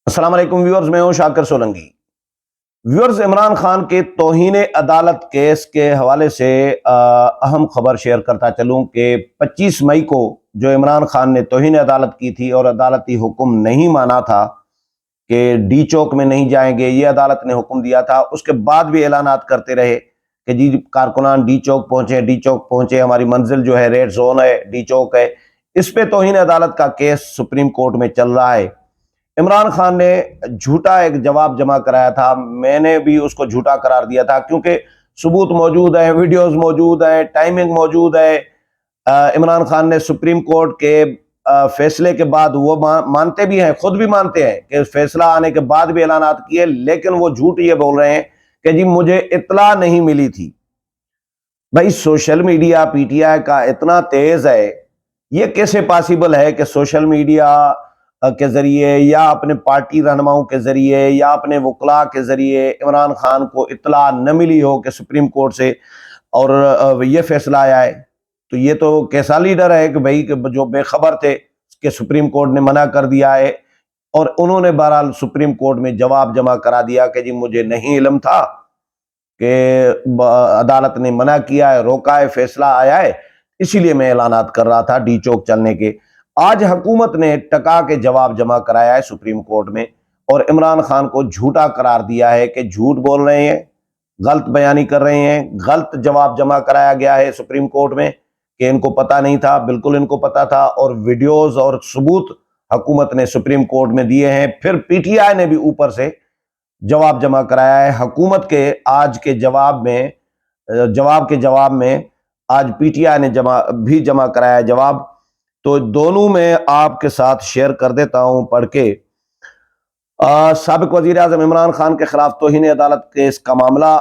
السلام علیکم ویورز، میں ہوں شاکر سولنگی۔ ویورز، عمران خان کے توہین عدالت کیس کے حوالے سے اہم خبر شیئر کرتا چلوں کہ 25 مئی کو جو عمران خان نے توہین عدالت کی تھی اور عدالتی حکم نہیں مانا تھا کہ ڈی چوک میں نہیں جائیں گے، یہ عدالت نے حکم دیا تھا، اس کے بعد بھی اعلانات کرتے رہے کہ جی کارکنان ڈی چوک پہنچے، ہماری منزل جو ہے ریڈ زون ہے، ڈی چوک ہے۔ اس پہ توہین عدالت کا کیس سپریم کورٹ میں چل رہا ہے۔ عمران خان نے جھوٹا ایک جواب جمع کرایا تھا، میں نے بھی اس کو جھوٹا قرار دیا تھا کیونکہ ثبوت موجود ہیں، ویڈیوز موجود ہیں، ٹائمنگ موجود ہے۔ عمران خان نے سپریم کورٹ کے فیصلے کے بعد وہ مانتے بھی ہیں، خود بھی مانتے ہیں کہ فیصلہ آنے کے بعد بھی اعلانات کیے، لیکن وہ جھوٹ یہ بول رہے ہیں کہ جی مجھے اطلاع نہیں ملی تھی۔ بھائی social media P T I کا اتنا تیز ہے، یہ کیسے پاسیبل ہے کہ سوشل میڈیا کے ذریعے یا اپنے پارٹی رہنماؤں کے ذریعے یا اپنے وکلاء کے ذریعے عمران خان کو اطلاع نہ ملی ہو کہ سپریم کورٹ سے اور یہ فیصلہ آیا ہے؟ تو یہ تو کیسا لیڈر ہے کہ بھائی جو بے خبر تھے کہ سپریم کورٹ نے منع کر دیا ہے، اور انہوں نے بہرحال سپریم کورٹ میں جواب جمع کرا دیا کہ جی مجھے نہیں علم تھا کہ عدالت نے منع کیا ہے، روکا ہے، فیصلہ آیا ہے، اسی لیے میں اعلانات کر رہا تھا ڈی چوک چلنے کے۔ آج حکومت نے ٹکا کے جواب جمع کرایا ہے سپریم کورٹ میں، اور عمران خان کو جھوٹا قرار دیا ہے کہ جھوٹ بول رہے ہیں، غلط بیانی کر رہے ہیں، غلط جواب جمع کرایا گیا ہے سپریم کورٹ میں کہ ان کو پتہ نہیں تھا، بالکل ان کو پتہ تھا، اور ویڈیوز اور ثبوت حکومت نے سپریم کورٹ میں دیے ہیں۔ پھر پی ٹی آئی نے بھی اوپر سے جواب جمع کرایا ہے حکومت کے آج کے جواب میں آج پی ٹی آئی نے جمع کرایا ہے جواب۔ تو دونوں میں آپ کے ساتھ شیئر کر دیتا ہوں پڑھ کے۔ سابق وزیر اعظم عمران خان کے خلاف توہین عدالت کیس کا معاملہ،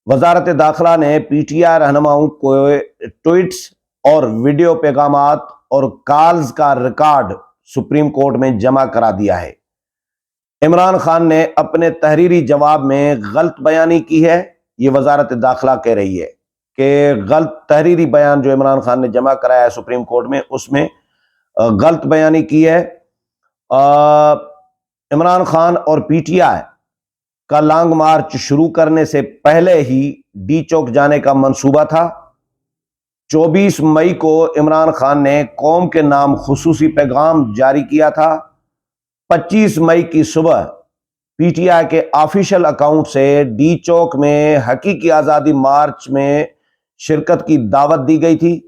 وزارت داخلہ نے پی ٹی آئی رہنماؤں کو ٹویٹس اور ویڈیو پیغامات اور کالز کا ریکارڈ سپریم کورٹ میں جمع کرا دیا ہے۔ عمران خان نے اپنے تحریری جواب میں غلط بیانی کی ہے، یہ وزارت داخلہ کہہ رہی ہے کہ غلط تحریری بیان جو عمران خان نے جمع کرایا ہے سپریم کورٹ میں، اس میں غلط بیانی کی ہے۔ عمران خان اور پی ٹی آئی کا لانگ مارچ شروع کرنے سے پہلے ہی ڈی چوک جانے کا منصوبہ تھا۔ 24 مئی کو عمران خان نے قوم کے نام خصوصی پیغام جاری کیا تھا۔ 25 مئی کی صبح پی ٹی آئی کے آفیشل اکاؤنٹ سے ڈی چوک میں حقیقی آزادی مارچ میں شرکت کی دعوت دی گئی تھی۔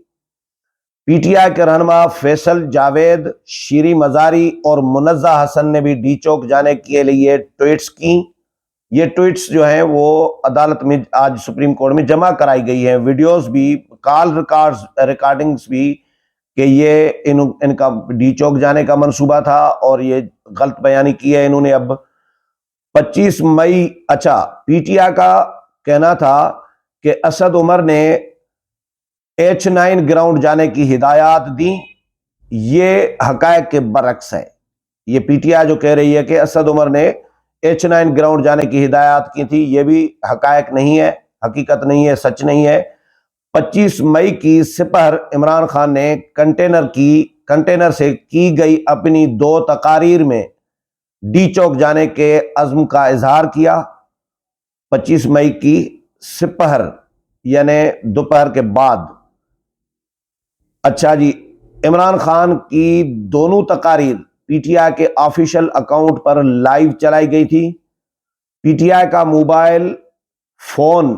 پی ٹی آئی کے رہنما فیصل جاوید، شیری مزاری اور منزہ حسن نے بھی ڈی چوک جانے کے لیے ٹویٹس کی۔ یہ ٹویٹس جو ہیں وہ عدالت میں آج سپریم کورٹ میں جمع کرائی گئی ہیں، ویڈیوز بھی، کال ریکارڈنگز بھی، کہ یہ ان کا ڈی چوک جانے کا منصوبہ تھا اور یہ غلط بیانی کی ہے انہوں نے۔ اب 25 مئی پی ٹی آئی کا کہنا تھا کہ اسد عمر نے H9 گراؤنڈ جانے کی ہدایات دیں، یہ حقائق کے برعکس ہے۔ یہ پی ٹی آئی جو کہہ رہی ہے کہ اسد عمر نے H9 گراؤنڈ جانے کی ہدایات کی تھی، یہ بھی حقائق نہیں ہے، حقیقت نہیں ہے، سچ نہیں ہے۔ 25 مئی کی سپہر عمران خان نے کنٹینر سے کی گئی اپنی 2 تقاریر میں ڈی چوک جانے کے عزم کا اظہار کیا۔ 25 مئی کی سپہر یعنی دوپہر کے بعد۔ عمران خان کی دونوں تقاریر پی ٹی آئی کے آفیشل اکاؤنٹ پر لائیو چلائی گئی تھی۔ پی ٹی آئی کا موبائل فون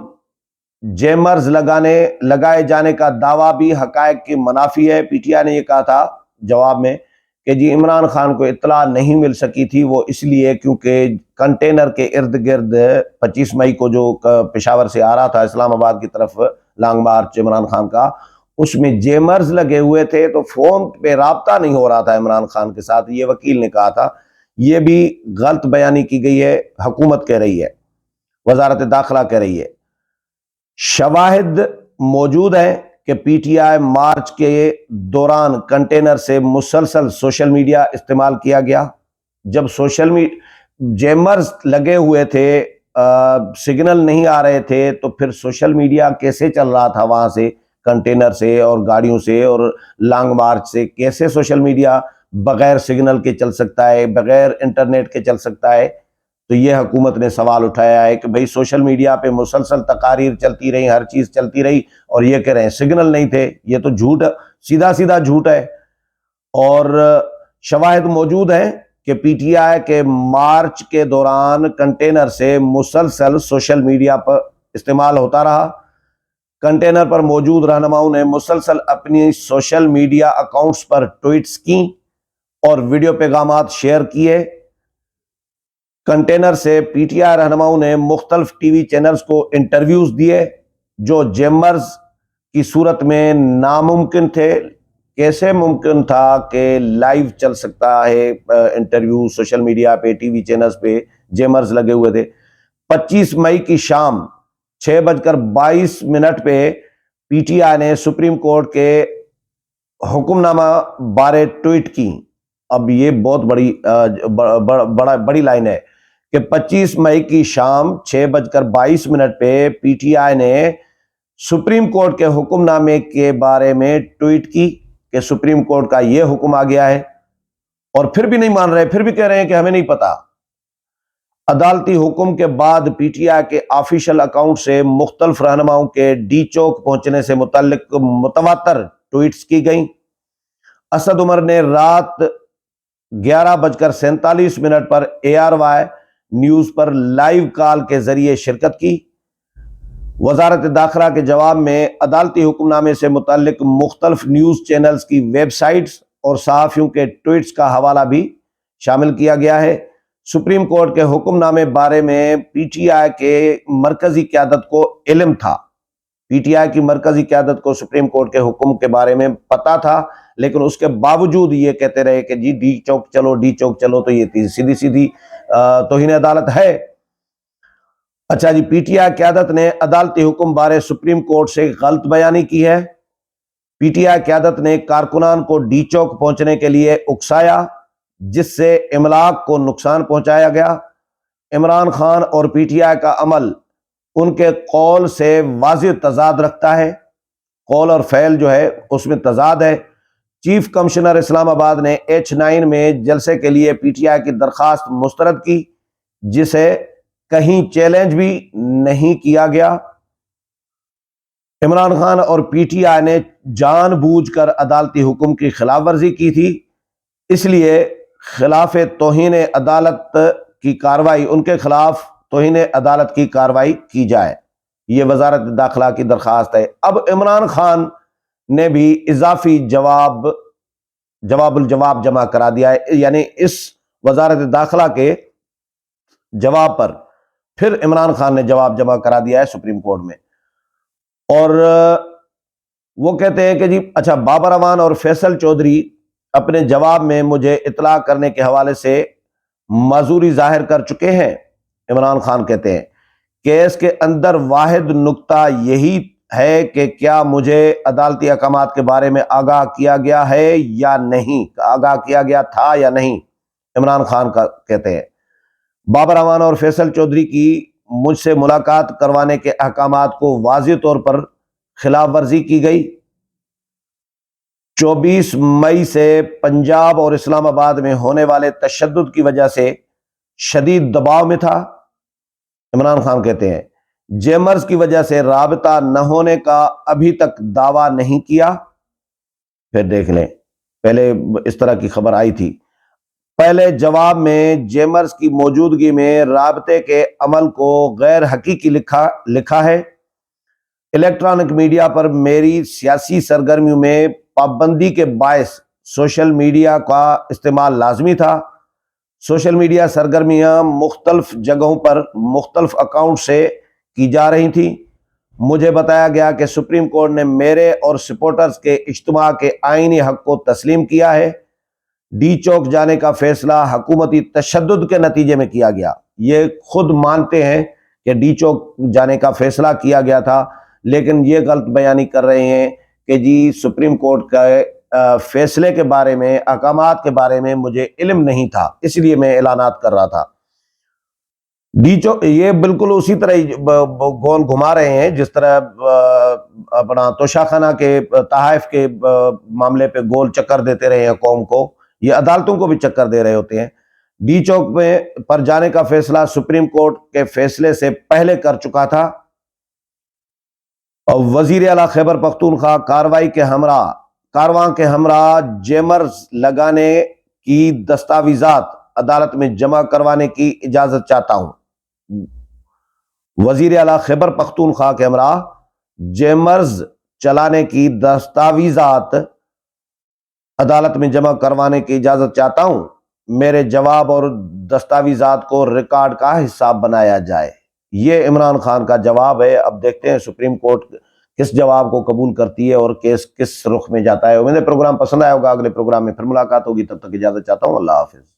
جیمرز لگائے جانے کا دعویٰ بھی حقائق کی منافی ہے۔ پی ٹی آئی نے یہ کہا تھا جواب میں کہ جی عمران خان کو اطلاع نہیں مل سکی تھی، وہ اس لیے کیونکہ کنٹینر کے ارد گرد 25 مئی کو جو پشاور سے آ رہا تھا اسلام آباد کی طرف لانگ مارچ عمران خان کا، اس میں جیمرز لگے ہوئے تھے، تو فون پہ رابطہ نہیں ہو رہا تھا عمران خان کے ساتھ، یہ وکیل نے کہا تھا۔ یہ بھی غلط بیانی کی گئی ہے، حکومت کہہ رہی ہے، وزارت داخلہ کہہ رہی ہے۔ شواہد موجود ہیں کہ پی ٹی آئی مارچ کے دوران کنٹینر سے مسلسل سوشل میڈیا استعمال کیا گیا۔ جب جیمرز لگے ہوئے تھے، سگنل نہیں آ رہے تھے، تو پھر سوشل میڈیا کیسے چل رہا تھا وہاں سے، کنٹینر سے اور گاڑیوں سے اور لانگ مارچ سے کیسے سوشل میڈیا بغیر سگنل کے چل سکتا ہے، بغیر انٹرنیٹ کے چل سکتا ہے، تو یہ حکومت نے سوال اٹھایا ہے کہ بھئی سوشل میڈیا پہ مسلسل تقاریر چلتی رہی، ہر چیز چلتی رہی، اور یہ کہہ رہے ہیں سگنل نہیں تھے۔ یہ تو جھوٹ، سیدھا سیدھا جھوٹ ہے، اور شواہد موجود ہیں کہ پی ٹی آئی کے مارچ کے دوران کنٹینر سے مسلسل سوشل میڈیا پر استعمال ہوتا رہا۔ کنٹینر پر موجود رہنماؤں نے مسلسل اپنی سوشل میڈیا اکاؤنٹس پر ٹویٹس کی اور ویڈیو پیغامات شیئر کیے۔ کنٹینر سے پی ٹی آئی رہنماؤں نے مختلف ٹی وی چینلز کو انٹرویوز دیے جو جیمرز کی صورت میں ناممکن تھے۔ کیسے ممکن تھا کہ لائیو چل سکتا ہے انٹرویو سوشل میڈیا پہ، ٹی وی چینلز پہ، جیمرز لگے ہوئے تھے۔ 25 مئی کی شام 6:22 پہ پی ٹی آئی نے سپریم کورٹ کے حکم نامہ بارے ٹویٹ کی۔ اب یہ بہت بڑی لائن ہے کہ 25 مئی کی شام 6:22 پہ پی ٹی آئی نے سپریم کورٹ کے حکم نامے کے بارے میں ٹویٹ کی کہ سپریم کورٹ کا یہ حکم آ گیا ہے، اور پھر بھی نہیں مان رہے، پھر بھی کہہ رہے ہیں کہ ہمیں نہیں پتا۔ عدالتی حکم کے بعد پی ٹی آئی کے آفیشیل اکاؤنٹ سے مختلف رہنماؤں کے ڈی چوک پہنچنے سے متعلق متواتر ٹویٹس کی گئیں۔ اسد عمر نے رات 11:47 پر ARY نیوز پر لائیو کال کے ذریعے شرکت کی۔ وزارت داخلہ کے جواب میں عدالتی حکم نامے سے متعلق مختلف نیوز چینلز کی ویب سائٹس اور صحافیوں کے ٹویٹس کا حوالہ بھی شامل کیا گیا ہے۔ سپریم کورٹ کے حکم نامے بارے میں پی ٹی آئی کے مرکزی قیادت کو علم تھا۔ پی ٹی آئی کی مرکزی قیادت کو سپریم کورٹ کے حکم کے بارے میں پتا تھا، لیکن اس کے باوجود یہ کہتے رہے کہ جی ڈی چوک چلو، ڈی چوک چلو، تو یہ سیدھی سیدھی توہین عدالت ہے۔ اچھا جی، پی ٹی آئی قیادت نے عدالتی حکم بارے سپریم کورٹ سے غلط بیانی کی ہے۔ پی ٹی آئی قیادت نے کارکنان کو ڈی چوک پہنچنے کے لیے اکسایا، جس سے املاک کو نقصان پہنچایا گیا۔ عمران خان اور پی ٹی آئی کا عمل ان کے قول سے واضح تضاد رکھتا ہے، قول اور فعل جو ہے اس میں تضاد ہے۔ چیف کمشنر اسلام آباد نے H9 میں جلسے کے لیے پی ٹی آئی کی درخواست مسترد کی، جسے کہیں چیلنج بھی نہیں کیا گیا۔ عمران خان اور پی ٹی آئی نے جان بوجھ کر عدالتی حکم کی خلاف ورزی کی تھی، اس لیے خلاف توہین عدالت کی کارروائی، ان کے خلاف توہین عدالت کی کارروائی کی جائے۔ یہ وزارت داخلہ کی درخواست ہے۔ اب عمران خان نے بھی اضافی جواب الجواب جمع کرا دیا ہے، یعنی اس وزارت داخلہ کے جواب پر پھر عمران خان نے جواب جمع کرا دیا ہے سپریم کورٹ میں، اور وہ کہتے ہیں کہ جی اچھا، بابر امان اور فیصل چودھری اپنے جواب میں مجھے اطلاع کرنے کے حوالے سے معذوری ظاہر کر چکے ہیں۔ عمران خان کہتے ہیں کیس کے اندر واحد نقطہ یہی ہے کہ کیا مجھے عدالتی احکامات کے بارے میں آگاہ کیا گیا ہے یا نہیں، آگاہ کیا گیا تھا یا نہیں، عمران خان کا کہتے ہیں۔ بابر امان اور فیصل چودھری کی مجھ سے ملاقات کروانے کے احکامات کو واضح طور پر خلاف ورزی کی گئی۔ 24 مئی سے پنجاب اور اسلام آباد میں ہونے والے تشدد کی وجہ سے شدید دباؤ میں تھا، عمران خان کہتے ہیں۔ جیمرز کی وجہ سے رابطہ نہ ہونے کا ابھی تک دعویٰ نہیں کیا۔ پھر دیکھ لیں، پہلے اس طرح کی خبر آئی تھی۔ پہلے جواب میں جیمرز کی موجودگی میں رابطے کے عمل کو غیر حقیقی لکھا ہے۔ الیکٹرانک میڈیا پر میری سیاسی سرگرمیوں میں پابندی کے باعث سوشل میڈیا کا استعمال لازمی تھا۔ سوشل میڈیا سرگرمیاں مختلف جگہوں پر مختلف اکاؤنٹ سے کی جا رہی تھیں۔ مجھے بتایا گیا کہ سپریم کورٹ نے میرے اور سپورٹرز کے اجتماع کے آئینی حق کو تسلیم کیا ہے۔ ڈی چوک جانے کا فیصلہ حکومتی تشدد کے نتیجے میں کیا گیا۔ یہ خود مانتے ہیں کہ ڈی چوک جانے کا فیصلہ کیا گیا تھا، لیکن یہ غلط بیانی کر رہے ہیں کہ جی سپریم کورٹ کا فیصلے کے بارے میں، احکامات کے بارے میں مجھے علم نہیں تھا، اس لیے میں اعلانات کر رہا تھا۔ ڈی چوک یہ بالکل اسی طرح گول گھما رہے ہیں جس طرح اپنا توشہ خانہ کے تحائف کے معاملے پہ گول چکر دیتے رہے ہیں قوم کو۔ یہ عدالتوں کو بھی چکر دے رہے ہوتے ہیں۔ ڈی چوک میں پر جانے کا فیصلہ سپریم کورٹ کے فیصلے سے پہلے کر چکا تھا، اور وزیر اعلیٰ خیبر پختونخوا کارواں کے ہمراہ جیمرز لگانے کی دستاویزات عدالت میں جمع کروانے کی اجازت چاہتا ہوں۔ وزیر اعلیٰ خیبر پختونخوا کے ہمراہ جیمرز چلانے کی دستاویزات عدالت میں جمع کروانے کی اجازت چاہتا ہوں۔ میرے جواب اور دستاویزات کو ریکارڈ کا حصہ بنایا جائے۔ یہ عمران خان کا جواب ہے۔ اب دیکھتے ہیں سپریم کورٹ کس جواب کو قبول کرتی ہے اور کیس کس رخ میں جاتا ہے۔ امید ہے پروگرام پسند آیا ہوگا، اگلے پروگرام میں پھر ملاقات ہوگی، تب تک اجازت چاہتا ہوں، اللہ حافظ۔